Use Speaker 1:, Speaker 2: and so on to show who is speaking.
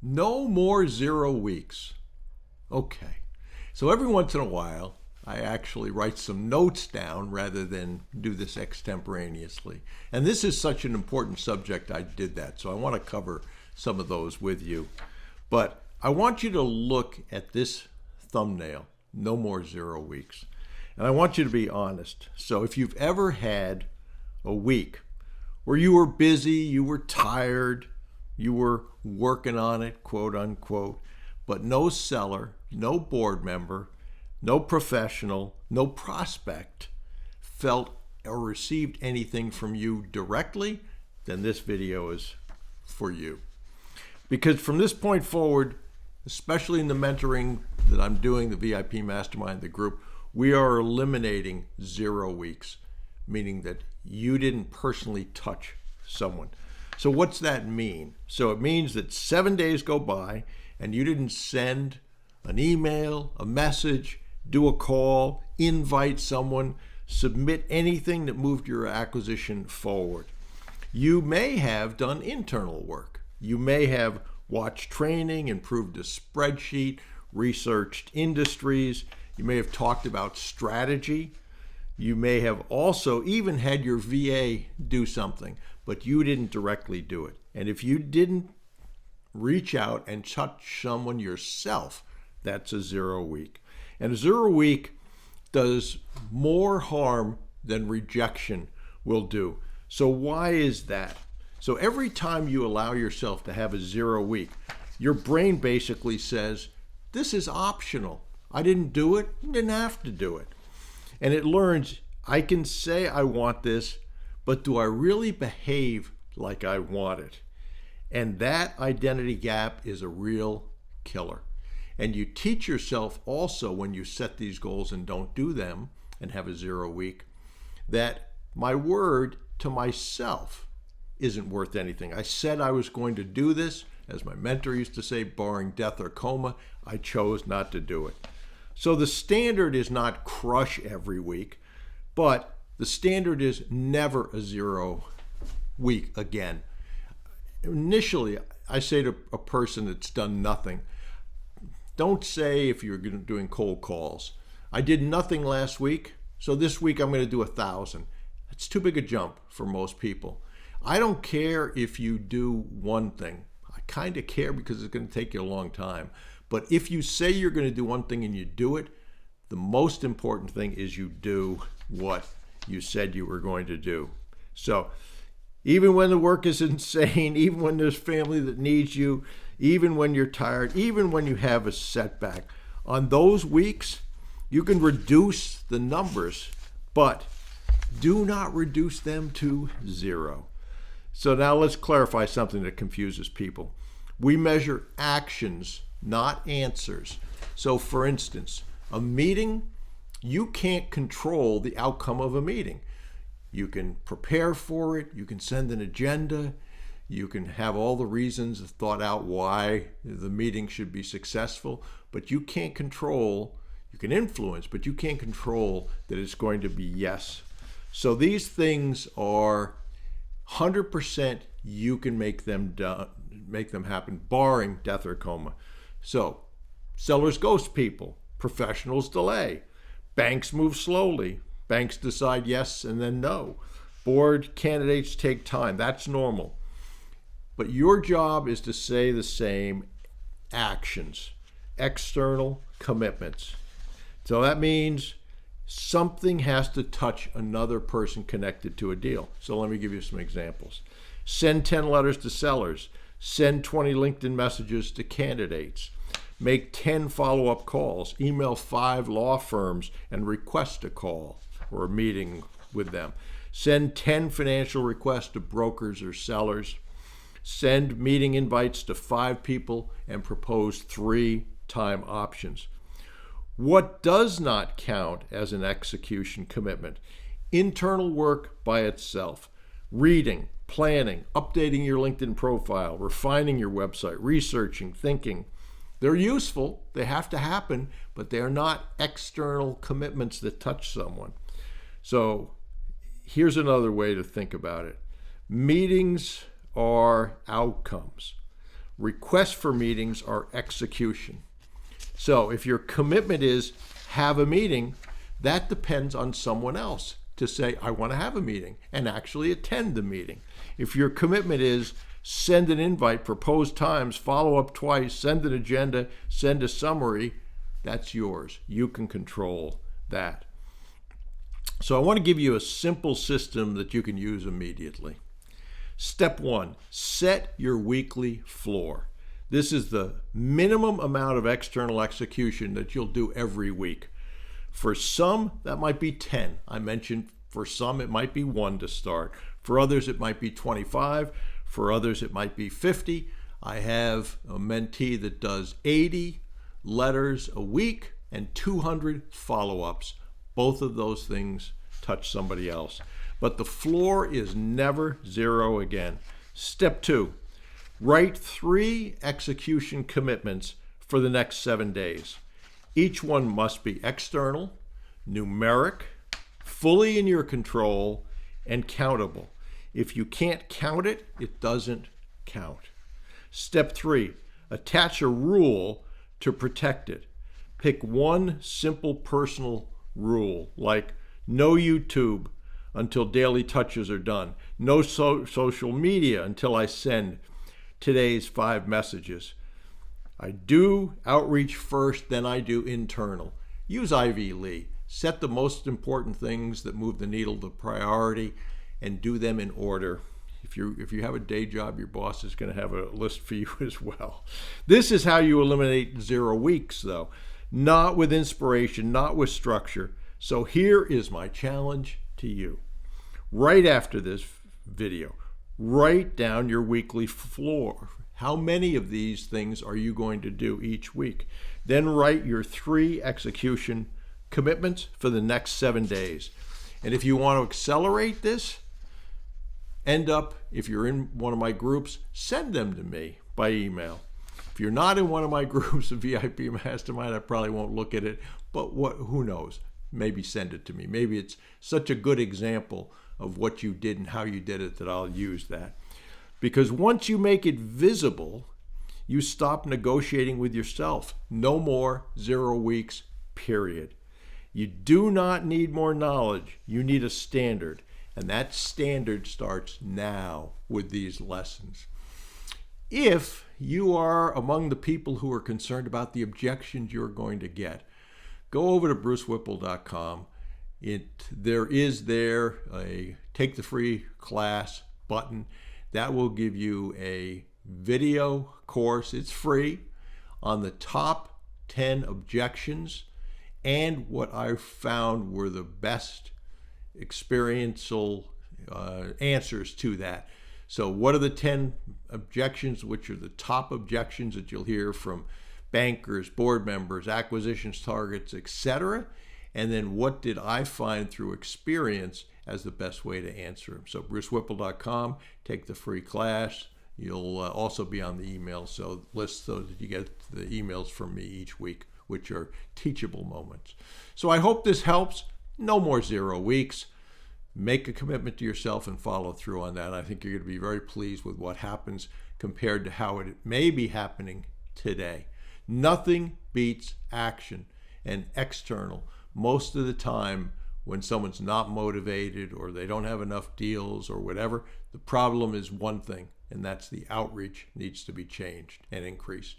Speaker 1: No more 0 weeks. Okay. So every once in a while, I actually write some notes down rather than do this extemporaneously. And this is such an important subject, I did that. So I want to cover some of those with you. But I want you to look at this thumbnail, no more 0 weeks. And I want you to be honest. So if you've ever had a week where you were busy, you were tired, you were working on it, quote unquote, but no seller, no board member, no professional, no prospect felt or received anything from you directly, then this video is for you. Because from this point forward, especially in the mentoring that I'm doing, the VIP Mastermind, the group, we are eliminating 0 weeks, meaning that you didn't personally touch someone. So what's that mean? So it means that 7 days go by and you didn't send an email, a message, do a call, invite someone, submit anything that moved your acquisition forward. You may have done internal work. You may have watched training, improved a spreadsheet, researched industries. You may have talked about strategy. You may have also even had your VA do something, but you didn't directly do it. And if you didn't reach out and touch someone yourself, that's a 0 week. And a 0 week does more harm than rejection will do. So why is that? So every time you allow yourself to have a 0 week, your brain basically says, this is optional. I didn't do it, didn't have to do it. And it learns, I can say I want this, but do I really behave like I want it? And that identity gap is a real killer. And you teach yourself also when you set these goals and don't do them and have a 0 week, that my word to myself isn't worth anything. I said I was going to do this. As my mentor used to say, barring death or coma, I chose not to do it. So the standard is not crush every week, but the standard is never a 0 week again. Initially, I say to a person that's done nothing, don't say if you're doing cold calls, I did nothing last week, so this week I'm going to do 1,000. That's too big a jump for most people. I don't care if you do one thing. I kind of care because it's going to take you a long time. But if you say you're going to do one thing and you do it, the most important thing is you do what you said you were going to do. So even when the work is insane, even when there's family that needs you, even when you're tired, even when you have a setback, on those weeks, you can reduce the numbers, but do not reduce them to 0. So now let's clarify something that confuses people. We measure actions, not answers. So for instance, a meeting, you can't control the outcome of a meeting. You can prepare for it, you can send an agenda, you can have all the reasons thought out why the meeting should be successful, but you can't control, you can influence, but you can't control that it's going to be yes. So these things are 100% you can make them happen, barring death or coma. So sellers ghost people, professionals delay, banks move slowly, banks decide yes and then no, board candidates take time, that's normal. But your job is to say the same actions, external commitments. So that means something has to touch another person connected to a deal. So let me give you some examples. Send 10 letters to sellers. Send 20 LinkedIn messages to candidates. Make 10 follow-up calls. Email 5 law firms and request a call or a meeting with them. Send 10 financial requests to brokers or sellers. Send meeting invites to 5 people and propose 3 time options. What does not count as an execution commitment? Internal work by itself. Reading, planning, updating your LinkedIn profile, refining your website, researching, thinking. They're useful, they have to happen, but they are not external commitments that touch someone. So here's another way to think about it. Meetings are outcomes. Requests for meetings are execution. So if your commitment is have a meeting, that depends on someone else to say, I want to have a meeting and actually attend the meeting. If your commitment is send an invite, propose times, follow up twice, send an agenda, send a summary, that's yours. You can control that. So I want to give you a simple system that you can use immediately. Step 1, set your weekly floor. This is the minimum amount of external execution that you'll do every week. For some, that might be 10. I mentioned for some, it might be 1 to start. For others, it might be 25. For others, it might be 50. I have a mentee that does 80 letters a week and 200 follow-ups. Both of those things touch somebody else. But the floor is never 0 again. Step 2, write 3 execution commitments for the next 7 days. Each one must be external, numeric, fully in your control, and countable. If you can't count it, it doesn't count. Step 3, attach a rule to protect it. Pick one simple personal rule, like no YouTube until daily touches are done. No social media until I send today's 5 messages. I do outreach first, then I do internal. Use Ivy Lee. Set the most important things that move the needle to priority and do them in order. If you have a day job, your boss is going to have a list for you as well. This is how you eliminate 0 weeks, though. Not with inspiration, not with structure. So here is my challenge to you. Right after this video, write down your weekly floor. How many of these things are you going to do each week? Then write your 3 execution commitments for the next 7 days. And if you want to accelerate this, if you're in one of my groups, send them to me by email. If you're not in one of my groups, a VIP Mastermind, I probably won't look at it, but who knows? Maybe send it to me. Maybe it's such a good example of what you did and how you did it that I'll use that. Because once you make it visible, you stop negotiating with yourself. No more 0 weeks, period. You do not need more knowledge. You need a standard. And that standard starts now with these lessons. If you are among the people who are concerned about the objections you're going to get, go over to brucewhipple.com. There is a take the free class button. That will give you a video course. It's free on the top 10 objections and what I found were the best experiential answers to that. So what are the 10 objections, which are the top objections that you'll hear from bankers, board members, acquisitions targets, etc.? And then what did I find through experience as the best way to answer them? So brucewhipple.com, take the free class. You'll also be on the email list so that you get the emails from me each week, which are teachable moments. So I hope this helps. No more 0 weeks. Make a commitment to yourself and follow through on that. I think you're going to be very pleased with what happens compared to how it may be happening today. Nothing beats action and external. Most of the time, when someone's not motivated or they don't have enough deals or whatever, the problem is one thing, and that's the outreach needs to be changed and increased.